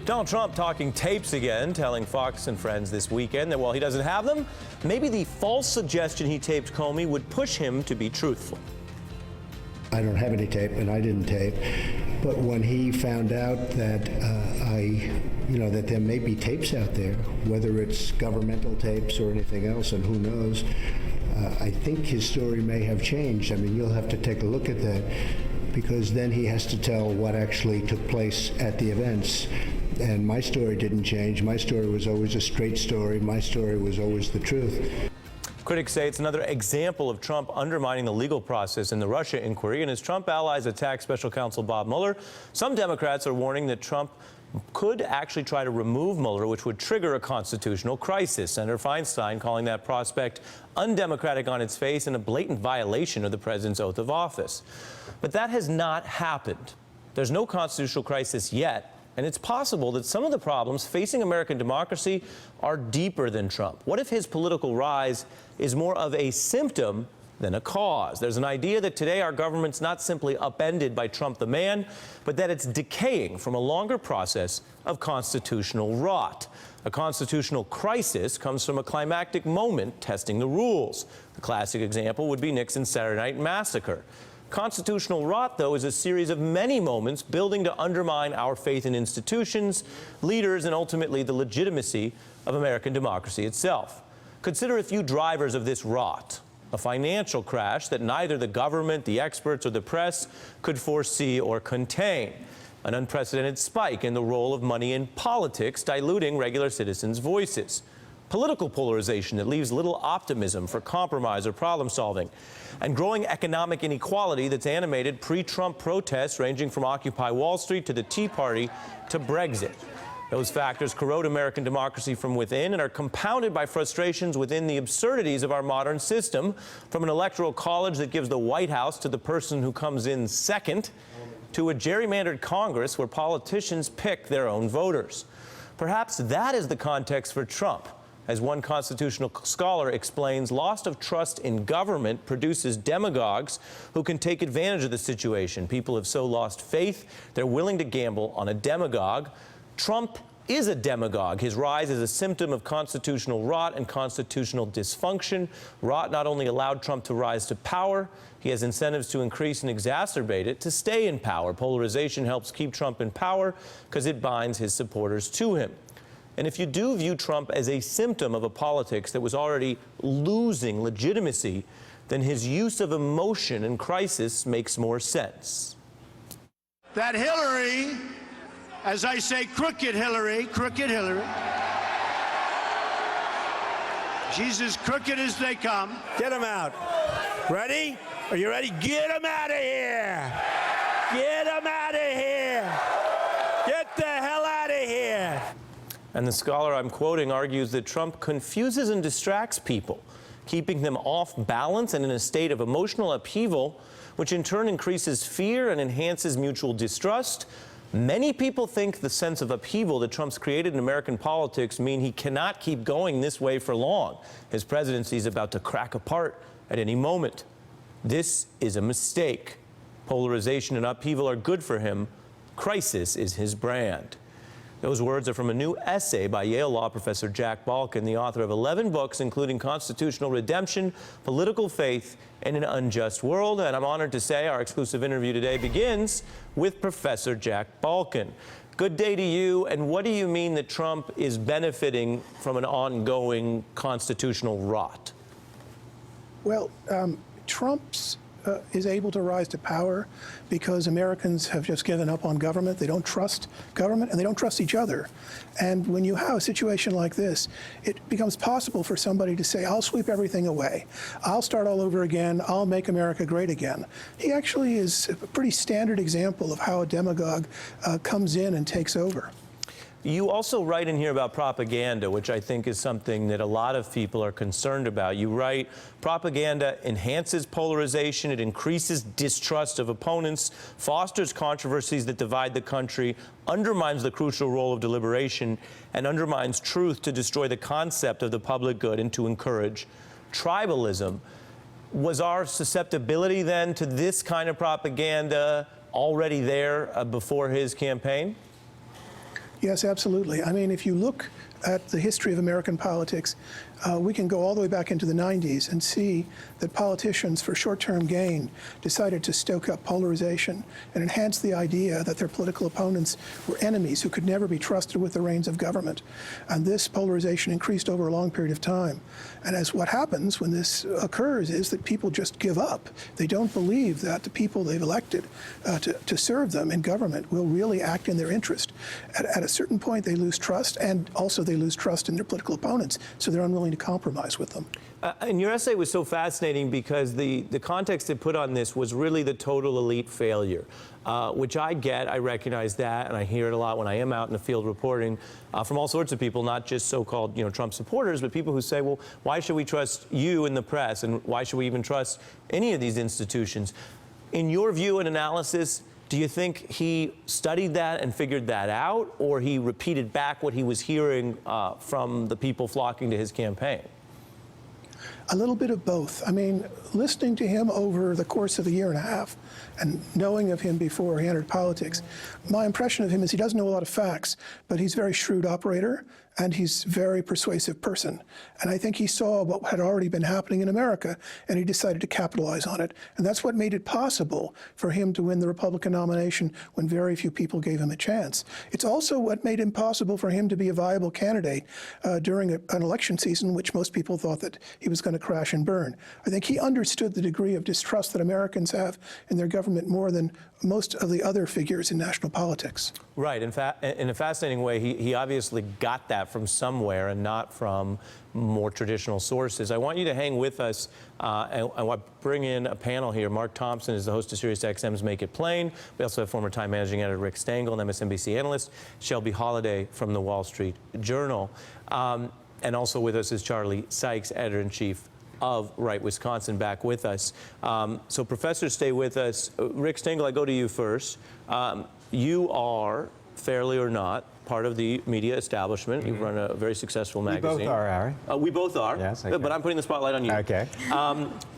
Donald Trump talking tapes again, telling Fox and Friends this weekend that while he doesn't have them, maybe the false suggestion he taped Comey would push him to be truthful. I don't have any tape, and I didn't tape. But when he found out that that there may be tapes out there, whether it's governmental tapes or anything else, and who knows, I think his story may have changed. I mean, you'll have to take a look at that, because then he has to tell what actually took place at the events. And my story didn't change. My story was always a straight story. My story was always the truth. Critics say it's another example of Trump undermining the legal process in the Russia inquiry. And as Trump allies attack Special Counsel Bob Mueller, some Democrats are warning that Trump could actually try to remove Mueller, which would trigger a constitutional crisis. Senator Feinstein calling that prospect undemocratic on its face and a blatant violation of the president's oath of office. But that has not happened. There's no constitutional crisis yet. And it's possible that some of the problems facing American democracy are deeper than Trump. What if his political rise is more of a symptom than a cause? There's an idea that today our government's not simply upended by Trump the man, but that it's decaying from a longer process of constitutional rot. A constitutional crisis comes from a climactic moment testing the rules. The classic example would be Nixon's Saturday Night Massacre. Constitutional rot, though, is a series of many moments building to undermine our faith in institutions, leaders, and ultimately the legitimacy of American democracy itself. Consider a few drivers of this rot. A financial crash that neither the government, the experts, or the press could foresee or contain. An unprecedented spike in the role of money in politics, diluting regular citizens' voices. Political polarization that leaves little optimism for compromise or problem solving, and growing economic inequality that's animated pre-Trump protests ranging from Occupy Wall Street to the Tea Party to Brexit. Those factors corrode American democracy from within and are compounded by frustrations within the absurdities of our modern system, from an electoral college that gives the White House to the person who comes in second, to a gerrymandered Congress where politicians pick their own voters. Perhaps that is the context for Trump. As one constitutional scholar explains, loss of trust in government produces demagogues who can take advantage of the situation. People have so lost faith, they're willing to gamble on a demagogue. Trump is a demagogue. His rise is a symptom of constitutional rot and constitutional dysfunction. Rot not only allowed Trump to rise to power, he has incentives to increase and exacerbate it to stay in power. Polarization helps keep Trump in power because it binds his supporters to him. And if you do view Trump as a symptom of a politics that was already losing legitimacy, then his use of emotion and crisis makes more sense. That Hillary, as I say, crooked Hillary, she's as crooked as they come. Get him out. Ready? Are you ready? Get him out of here. Get him out of here. Get the hell out of here. And the scholar I'm quoting argues that Trump confuses and distracts people, keeping them off balance and in a state of emotional upheaval, which in turn increases fear and enhances mutual distrust. Many people think the sense of upheaval that Trump's created in American politics mean he cannot keep going this way for long. His presidency is about to crack apart at any moment. This is a mistake. Polarization and upheaval are good for him. Crisis is his brand. Those words are from a new essay by Yale law professor Jack Balkin, the author of 11 books, including Constitutional Redemption, Political Faith, and an Unjust World. And I'm honored to say our exclusive interview today begins with Professor Jack Balkin. Good day to you. And what do you mean that Trump is benefiting from an ongoing constitutional rot? Well, Trump's is able to rise to power because Americans have just given up on government. They don't trust government and they don't trust each other. And when you have a situation like this, it becomes possible for somebody to say, I'll sweep everything away. I'll start all over again. I'll make America great again. He actually is a pretty standard example of how a demagogue comes in and takes over. You also write in here about propaganda, which I think is something that a lot of people are concerned about. You write, propaganda enhances polarization, it increases distrust of opponents, fosters controversies that divide the country, undermines the crucial role of deliberation, and undermines truth to destroy the concept of the public good and to encourage tribalism. Was our susceptibility then to this kind of propaganda already there before his campaign? Yes, absolutely. I mean, if you look at the history of American politics, we can go all the way back into the 90s and see that politicians, for short-term gain, decided to stoke up polarization and enhance the idea that their political opponents were enemies who could never be trusted with the reins of government. And this polarization increased over a long period of time. And as what happens when this occurs is that people just give up. They don't believe that the people they've elected to serve them in government will really act in their interest. At a certain point, they lose trust, and also they lose trust in their political opponents, so they're unwilling to compromise with them. And your essay was so fascinating because the context it put on this was really the total elite failure, which I get. I recognize that, and I hear it a lot when I am out in the field reporting from all sorts of people, not just so-called Trump supporters, but people who say, well, why should we trust you in the press, and why should we even trust any of these institutions? In your view and analysis, do you think he studied that and figured that out, or he repeated back what he was hearing from the people flocking to his campaign? A little bit of both. I mean, listening to him over the course of a year and a half and knowing of him before he entered politics, my impression of him is he doesn't know a lot of facts, but he's a very shrewd operator and he's a very persuasive person. And I think he saw what had already been happening in America, and he decided to capitalize on it. And that's what made it possible for him to win the Republican nomination when very few people gave him a chance. It's also what made it possible for him to be a viable candidate during an election season, which most people thought that he was going to crash and burn. I think he understood the degree of distrust that Americans have in their government more than most of the other figures in national politics. Right. In a fascinating way, he obviously got that from somewhere and not from more traditional sources. I want you to hang with us. I want to bring in a panel here. Mark Thompson is the host of SiriusXM's Make It Plain. We also have former Time managing editor Rick Stengel, an MSNBC analyst, Shelby Holliday from the Wall Street Journal. And also with us is Charlie Sykes, editor-in-chief of Right Wisconsin, back with us. So professors, stay with us. Rick Stengel, I go to you first. You are, fairly or not, part of the media establishment. You've run a very successful magazine. We both are, Harry. We both are. Yes, okay. But I'm putting the spotlight on you. Okay.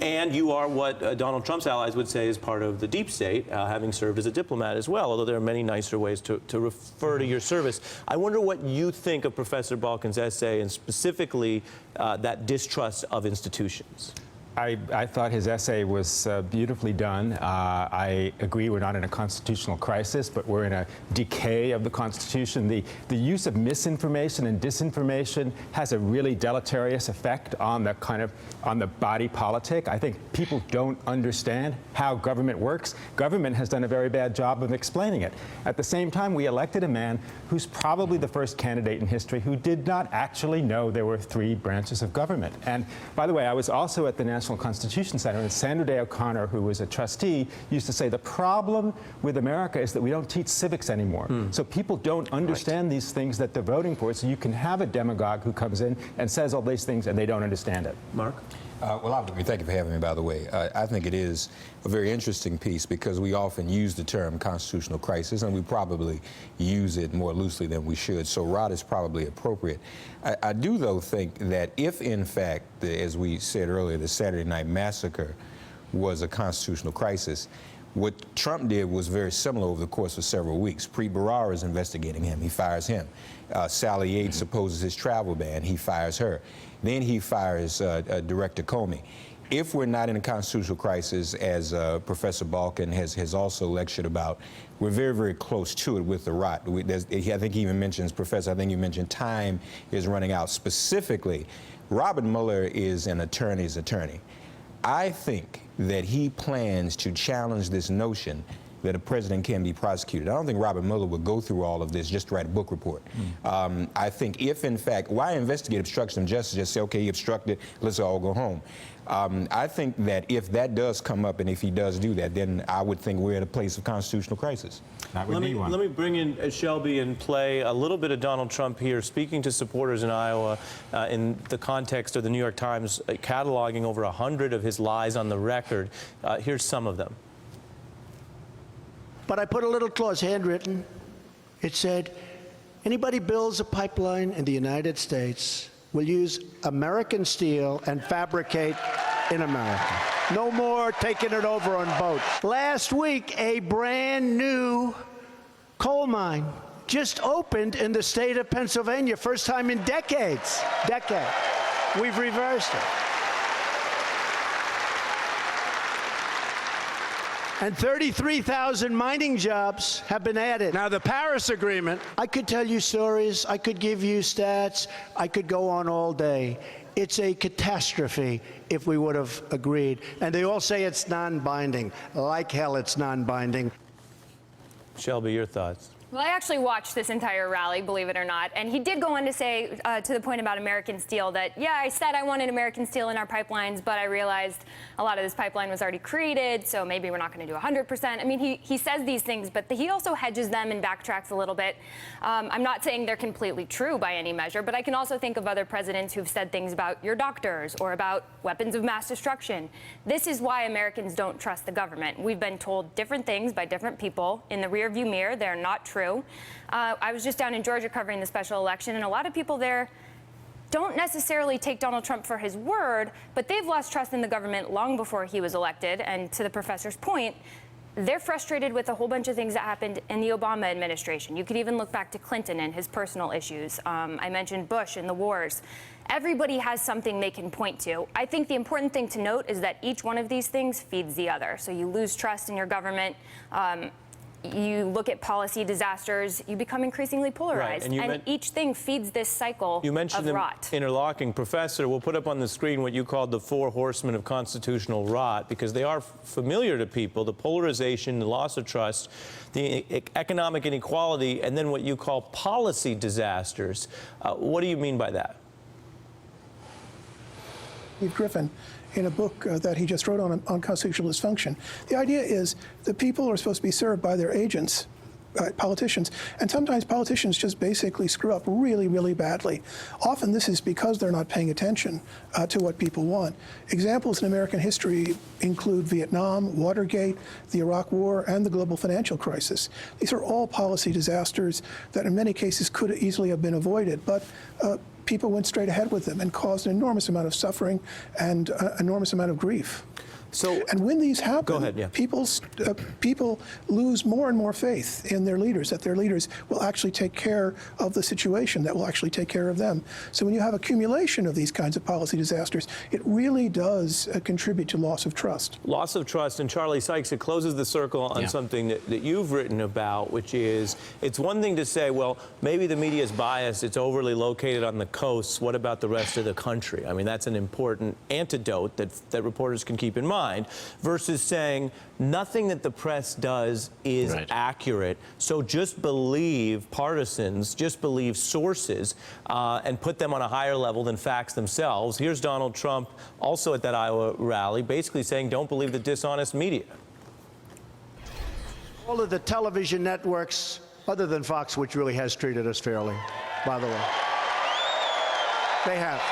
And you are what Donald Trump's allies would say is part of the deep state, having served as a diplomat as well, although there are many nicer ways to refer to your service. I wonder what you think of Professor Balkin's essay, and specifically that distrust of institutions. I thought his essay was beautifully done. I agree we're not in a constitutional crisis, but we're in a decay of the Constitution. The use of misinformation and disinformation has a really deleterious effect on the body politic. I think people don't understand how government works. Government has done a very bad job of explaining it. At the same time, we elected a man who's probably the first candidate in history who did not actually know there were 3 branches of government. And by the way, I was also at the National Constitution Center, and Sandra Day O'Connor, who was a trustee, used to say the problem with America is that we don't teach civics anymore. So people don't understand these things that they're voting for. So you can have a demagogue who comes in and says all these things and they don't understand it. Mark? Well, thank you for having me, by the way. I think it is a very interesting piece because we often use the term constitutional crisis, and we probably use it more loosely than we should. So rot is probably appropriate. I do, though, think that if, in fact, as we said earlier, the Saturday Night Massacre was a constitutional crisis, what Trump did was very similar over the course of several weeks. Preet Bharara is investigating him. He fires him. Sally Yates opposes his travel ban. He fires her. Then he fires Director Comey. If we're not in a constitutional crisis, as Professor Balkin has also lectured about, we're very, very close to it with the rot. I think he even mentions, Professor, I think you mentioned time is running out. Specifically, Robert Mueller is an attorney's attorney. I think that he plans to challenge this notion that a president can be prosecuted. I don't think Robert Mueller would go through all of this just to write a book report. I think if, in fact, why investigate obstruction of justice? Just say, okay, he obstructed, let's all go home. I think that if that does come up, and if he does do that, then I would think we're at a place of constitutional crisis. Let me bring in Shelby and play a little bit of Donald Trump here, speaking to supporters in Iowa in the context of the New York Times cataloging over 100 of his lies on the record. Here's some of them. But I put a little clause, handwritten. It said, anybody builds a pipeline in the United States will use American steel and fabricate in America. No more taking it over on boats. Last week, a brand new coal mine just opened in the state of Pennsylvania, first time in decades. We've reversed it. And 33,000 mining jobs have been added. Now, the Paris Agreement, I could tell you stories, I could give you stats, I could go on all day. It's a catastrophe if we would have agreed. And they all say it's non-binding. Like hell, it's non-binding. Shelby, your thoughts? Well, I actually watched this entire rally, believe it or not, and he did go on to say, to the point about American steel, that, yeah, I said I wanted American steel in our pipelines, but I realized a lot of this pipeline was already created, so maybe we're not going to do 100%. I mean, he says these things, but he also hedges them and backtracks a little bit. I'm not saying they're completely true by any measure, but I can also think of other presidents who've said things about your doctors or about weapons of mass destruction. This is why Americans don't trust the government. We've been told different things by different people. In the rearview mirror, they're not true. I was just down in Georgia covering the special election, and a lot of people there don't necessarily take Donald Trump for his word, but they've lost trust in the government long before he was elected. And to the professor's point, they're frustrated with a whole bunch of things that happened in the Obama administration. You could even look back to Clinton and his personal issues. I mentioned Bush and the wars. Everybody has something they can point to. I think the important thing to note is that each one of these things feeds the other. So you lose trust in your government. You look at policy disasters, you become increasingly polarized. Right. And each thing feeds this cycle you mentioned of rot. Interlocking. Professor, we'll put up on the screen what you called the 4 horsemen of constitutional rot, because they are familiar to people: the polarization, the loss of trust, the economic inequality, and then what you call policy disasters. What do you mean by that? Steve Griffin, in a book that he just wrote on constitutional dysfunction. The idea is that people are supposed to be served by their agents, politicians, and sometimes politicians just basically screw up really, really badly. Often this is because they're not paying attention to what people want. Examples in American history include Vietnam, Watergate, the Iraq War, and the global financial crisis. These are all policy disasters that in many cases could easily have been avoided, but people went straight ahead with them and caused an enormous amount of suffering and enormous amount of grief. And when these happen, go ahead, yeah. people lose more and more faith in their leaders, that their leaders will actually take care of the situation, that will actually take care of them. So when you have accumulation of these kinds of policy disasters, it really does contribute to loss of trust. Loss of trust. And Charlie Sykes, it closes the circle on something that you've written about, which is, it's one thing to say, well, maybe the media is biased, it's overly located on the coasts. What about the rest of the country? I mean, that's an important antidote that reporters can keep in mind, versus saying nothing that the press does is accurate. So just believe partisans, just believe sources, and put them on a higher level than facts themselves. Here's Donald Trump also at that Iowa rally basically saying don't believe the dishonest media. All of the television networks, other than Fox, which really has treated us fairly, by the way, they have.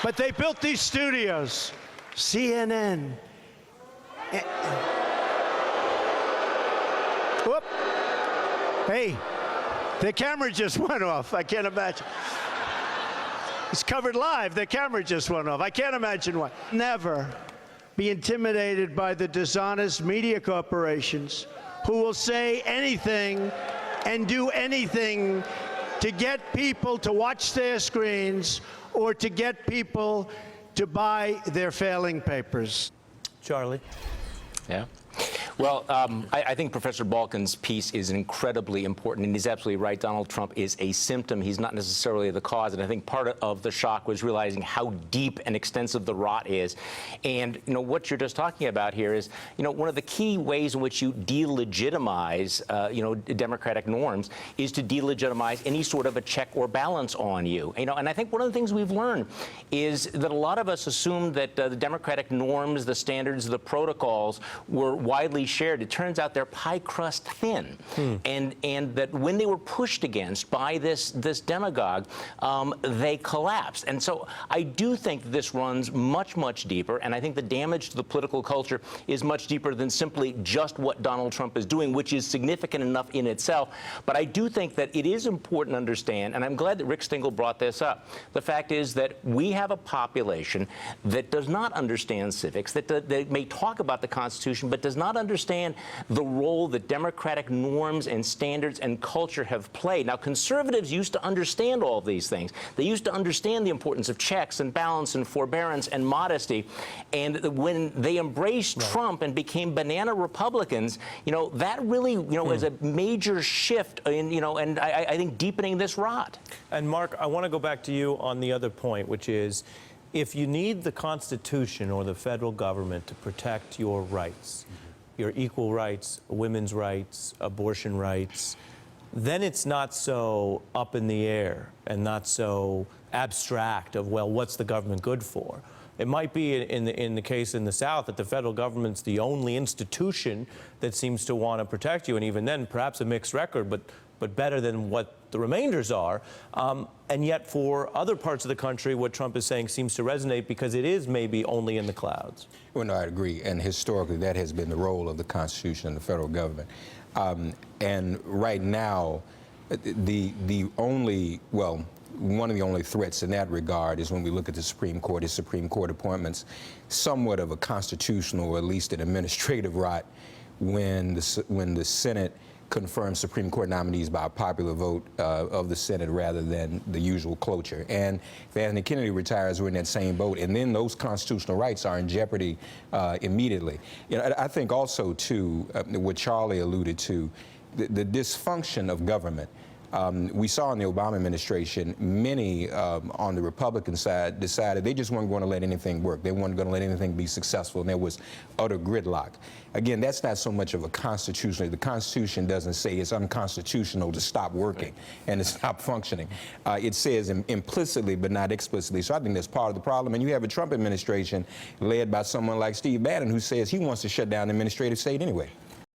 But they built these studios, CNN. Whoop. Hey, the camera just went off. I can't imagine. It's covered live. The camera just went off. I can't imagine why. Never be intimidated by the dishonest media corporations who will say anything and do anything to get people to watch their screens or to get people to buy their failing papers. Charlie? Yeah. Well, I think Professor Balkin's piece is incredibly important, and he's absolutely right. Donald Trump is a symptom. He's not necessarily the cause, and I think part of the shock was realizing how deep and extensive the rot is. And, you know, what you're just talking about here is, you know, one of the key ways in which you delegitimize, you know, democratic norms is to delegitimize any sort of a check or balance on you. You know, and I think one of the things we've learned is that a lot of us assumed that the democratic norms, the standards, the protocols were widely shared, it turns out they're pie crust thin, and that when they were pushed against by this demagogue, they collapsed. And so I do think this runs much deeper, and I think the damage to the political culture is much deeper than simply just what Donald Trump is doing, which is significant enough in itself. But I do think that it is important to understand, and I'm glad that Rick Stingel brought this up. The fact is that we have a population that does not understand civics, that may talk about the Constitution, but does not understand the role that democratic norms and standards and culture have played. Now, conservatives used to understand all of these things. They used to understand the importance of checks and balance and forbearance and modesty. And when they embraced Trump and became banana Republicans, that really, is a major shift in, and I think deepening this rot. And Mark, I want to go back to you on the other point, which is, if you need the Constitution or the federal government to protect your rights, your equal rights, women's rights, abortion rights, then it's not so up in the air and not so abstract of, well, what's the government good for? It might be in the case in the South that the federal government's the only institution that seems to want to protect you, and even then, perhaps a mixed record, but better than what the remainders are. And yet for other parts of the country, what Trump is saying seems to resonate because it is maybe only in the clouds. Well, no, I agree. And historically, that has been the role of the Constitution and the federal government. And right now, one of the only threats in that regard is when we look at the Supreme Court, his Supreme Court appointments, somewhat of a constitutional or at least an administrative rot when the Senate confirms Supreme Court nominees by a popular vote of the Senate rather than the usual cloture. And if Anthony Kennedy retires, we're in that same boat, and then those constitutional rights are in jeopardy immediately. I think also, too, what Charlie alluded to, the dysfunction of government. We saw in the Obama administration, many on the Republican side decided they just weren't going to let anything work. They weren't going to let anything be successful, and there was utter gridlock. Again, that's not so much of a constitutional. The Constitution doesn't say it's unconstitutional to stop working and to stop functioning. It says implicitly, but not explicitly. So I think that's part of the problem. And you have a Trump administration led by someone like Steve Bannon who says he wants to shut down the administrative state anyway.